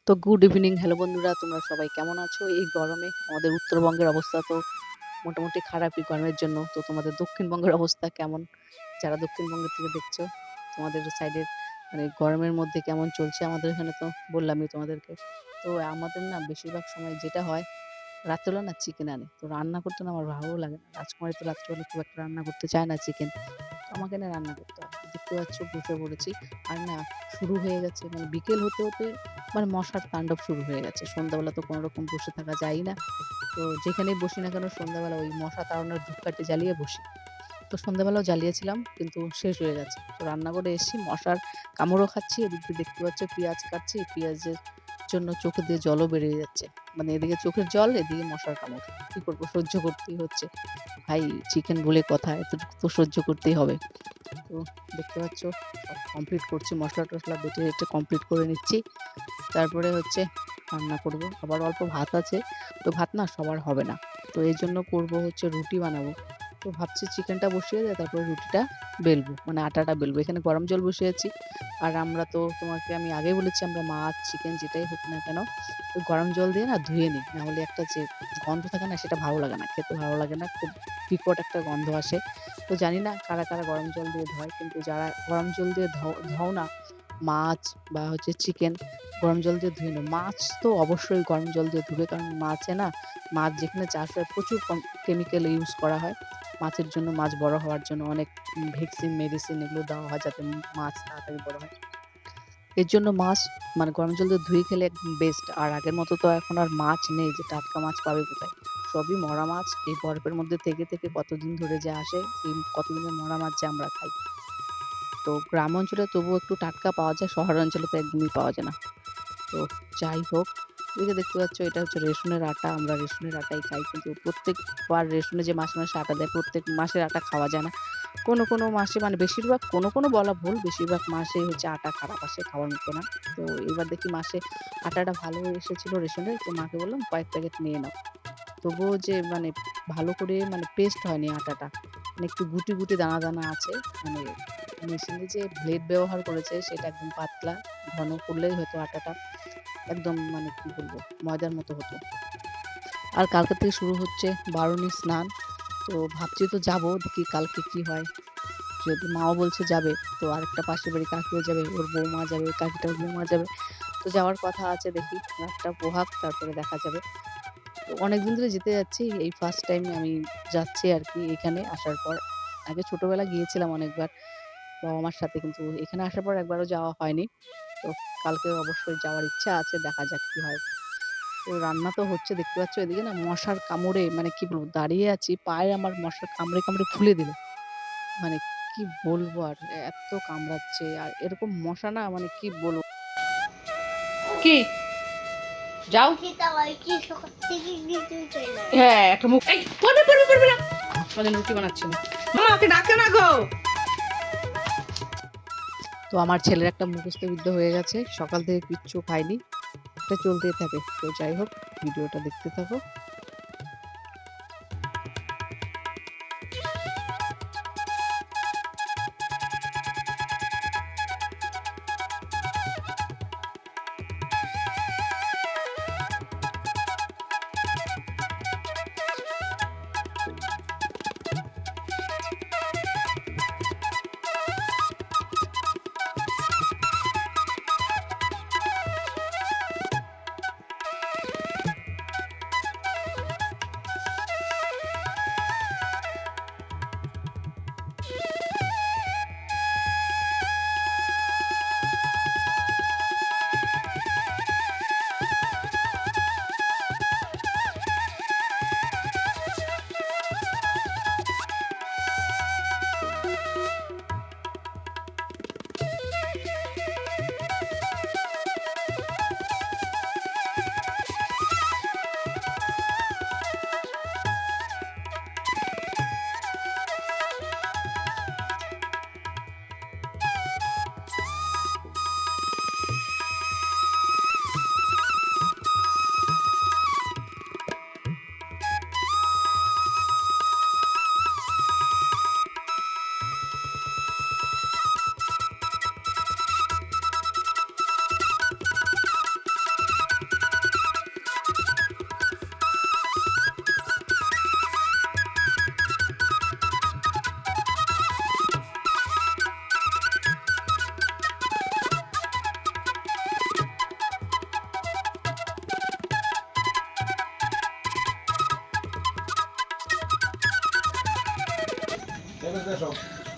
তো good evening, hello বন্ধুরা, তোমরা সবাই কেমন আছো? এই গরমে আমাদের উত্তরবঙ্গের অবস্থা তো মোটামুটি খারাপই গরমের জন্য। তো তোমাদের দক্ষিণবঙ্গের অবস্থা কেমন? যারা দক্ষিণবঙ্গের থেকে দেখছো, তোমাদের সাইডের মানে গরমের মধ্যে কেমন চলছে? আমাদের এখানে তো বললামই তোমাদেরকে। তো আমাদের না বেশিরভাগ সময় যেটা হয়, রাত্রেবেলা না চিকেন আনে। তো রান্না করতে না আমার ভালোও লাগে না। রাজকুমারী তো রাত্রেবেলা খুব একটা রান্না করতে চায় না চিকেন। তো আমাকে না রান্না করতে হয়। দেখতে পাচ্ছ বসে পড়েছি। আর না শুরু হয়ে গেছে মানে বিকেল হতে, হতে মানে মশার তাণ্ডব শুরু হয়ে গেছে। সন্ধ্যাবেলা তো কোনরকম বসে থাকা যায়ই না। তো যেখানেই বসি না কেন সন্ধ্যাবেলা ওই মশা তাড়ানোর ধূপকাঠি জ্বালিয়ে বসি। তো সন্ধ্যাবেলাও জ্বালিয়েছিলাম কিন্তু শেষ হয়ে গেছে। তো রান্না করে এসেছি, মশার কামড়ও খাচ্ছি, এদিক দিয়ে দেখতে পাচ্ছ পেঁয়াজ কাটছি, পেঁয়াজের জন্য চোখে দিয়ে জলও বেরিয়ে যাচ্ছে। মানে এদিকে চোখের জল, এদিকে মশার কামড়। কি করবো, সহ্য করতেই হচ্ছে। ভাই চিকেন বলে কথা, এতটুকু তো সহ্য করতেই হবে। তো দেখতে পাচ্ছ সব কমপ্লিট করছি, মশলা টশলা বেটে বেটে কমপ্লিট করে নিচ্ছি। তারপরে হচ্ছে রান্না করব। আবার অল্প ভাত আছে, তো ভাত না সবার হবে না। তো এই জন্য করব হচ্ছে রুটি বানাবো। তো ভাবছি চিকেনটা বসিয়ে দিয়ে তারপরে রুটিটা বেলবো, মানে আটাটা বেলবো। এখানে গরম জল বসিয়েছি। আর আমরা তো তোমাকে আমি আগেই বলেছি, আমরা মাছ চিকেন যেটাই হোক না কেন ওই গরম জল দিয়ে না ধুয়ে নিই, না হলে একটা যে গন্ধ থাকে না সেটা ভালো লাগে না, খেতে ভালো লাগে না, খুব বিকট একটা গন্ধ আসে। তো জানি না কারা কারা গরম জল দিয়ে ধয়, কিন্তু যারা গরম জল দিয়ে ধও না মাছ বা হচ্ছে চিকেন, গরম জল দিয়ে ধুয়ে নেব। মাছ তো অবশ্যই গরম জল দিয়ে ধুবে, কারণ মাছে না, মাছ যেখানে চাষ হয় প্রচুর কেমিক্যাল ইউজ করা হয় মাছের জন্য, মাছ বড় হওয়ার জন্য অনেক ভ্যাকসিন মেডিসিন এগুলো দেওয়া হয় যাতে মাছ তাড়াতাড়ি বড় হয়। এর জন্য মাছ মানে গরম জল দিয়ে ধুয়ে খেলে একদম বেস্ট। আর আগের মতো তো এখন আর মাছ নেই, যে টাটকা মাছ পাবে কোথায়, সবই মরা মাছ। এই বরফের মধ্যে থেকে থেকে কতদিন ধরে যে আসে, এই কতদিনের মরা মাছ যে আমরা খাই। তো গ্রাম অঞ্চলে তবুও একটু টাটকা পাওয়া যায়, শহর অঞ্চলে তো একদমই পাওয়া যায় না। তো যাই হোক, এই যে দেখতে পাচ্ছ এটা হচ্ছে রেশনের আটা, আমরা রেশনের আটাই খাই, কিন্তু প্রত্যেকবার রেশনে যে মাসে মাসে আটা দেয়, প্রত্যেক মাসের আটা খাওয়া যায় না। কোনো কোনো মাসে মানে বেশিরভাগ, কোনো কোনো বলা ভুল, বেশিরভাগ মাসেই হচ্ছে আটা খারাপ আসে, খাওয়ার মতো না। তো এবার দেখি মাসে আটাটা ভালো এসেছিল রেশনের, তো মাকে বললাম কয়েক প্যাকেট নিয়ে নাও। তবুও যে মানে ভালো করে মানে পেস্ট হয়নি আটাটা, মানে একটু গুটি গুটি দানা দানা আছে। মানে মেশিনে যে ব্লেড ব্যবহার করেছে সেটা একদম পাতলা, ঘন করলেই হয়তো আটাটা একদম মানে কি বলবো ময়দার মতো হতো। আর কালকে থেকে শুরু হচ্ছে বারুণী স্নান। তো ভাবছি তো যাবো, দেখি কালকে কি হয়। যদি মাও বলছে যাবে, তো আরেকটা পাশের বাড়ি কাকিও যাবে, ওর বৌমা যাবে, ওই কাকিটার বৌমা যাবে। তো যাওয়ার কথা আছে, দেখি রাতটা পোহাক, তারপরে দেখা যাবে। তো অনেকদিন ধরে যেতে যাচ্ছি, এই ফার্স্ট টাইম আমি যাচ্ছি আর কি এখানে আসার পর। আগে ছোটবেলা গিয়েছিলাম অনেকবার বাবা মার সাথে, কিন্তু এখানে আসার পর একবারও যাওয়া হয়নি। তো কালকে অবশ্যই যাওয়ার ইচ্ছা আছে, দেখা যাক কি হয়। তো রান্না তো হচ্ছে দেখতে পাচ্ছ, এদিকে না মশার কামড়ে মানে কি বলবো, দাঁড়িয়ে আছি, পায়ে আমার মশার কামড়ে কামড়ে ফুলে দিল। মানে কি বলবো আর, এত কামড়াচ্ছে আর এরকম মশা না, মানে কি বলবো। কি যাও, হ্যাঁ একটা মুখ, এই পড়বে পড়বে পড়বে না, আমাদের রুটি বানাচ্ছি না, মামা ওকে ডাকে না গো। তো আমার ছেলের একটা মুখস্থ বিদ্যা হয়ে গেছে, সকাল থেকে কিচ্ছু খায়নি, এটা চলতেই থাকে। তো যাই হোক, ভিডিওটা দেখতে থাকো।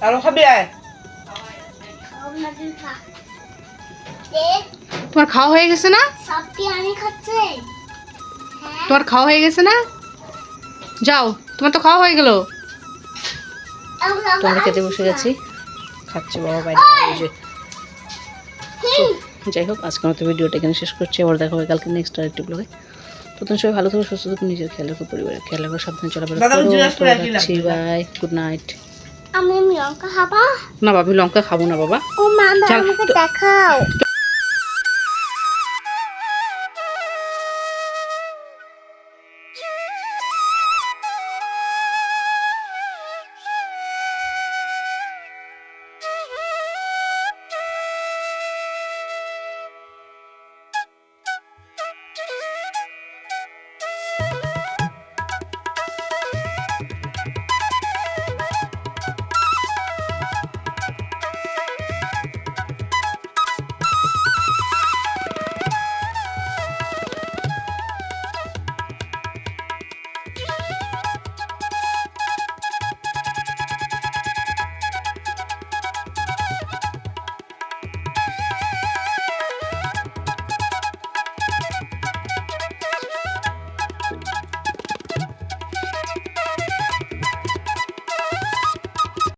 আরো খাবি আয়। তোমার খাওয়া হয়ে গেছে না? তোমার খাওয়া হয়ে গেছে না? যাও, তোমার তো খাওয়া হয়ে গেল। তো আমরা খেতে বসে গেছি, খাচ্ছি বাবা বাইরে বসে। তো যাই হোক, আজকের মতো ভিডিওটা এখানে শেষ করছি। আবার দেখা হবে কালকে নেক্সট আরেকটি ব্লগে। তো তুমি সবাই ভালো থাকো, সুস্থ থাকো, নিজের খেয়াল রাখো, পরিবারের খেয়াল রাখো, সাবধানে চলাফেরা করো। রাখছি, বাই, গুড নাইট। আমি লঙ্কা খাবো না বাবা, আমি লঙ্কা খাবো না বাবা। ও মা আমাকে দেখাও।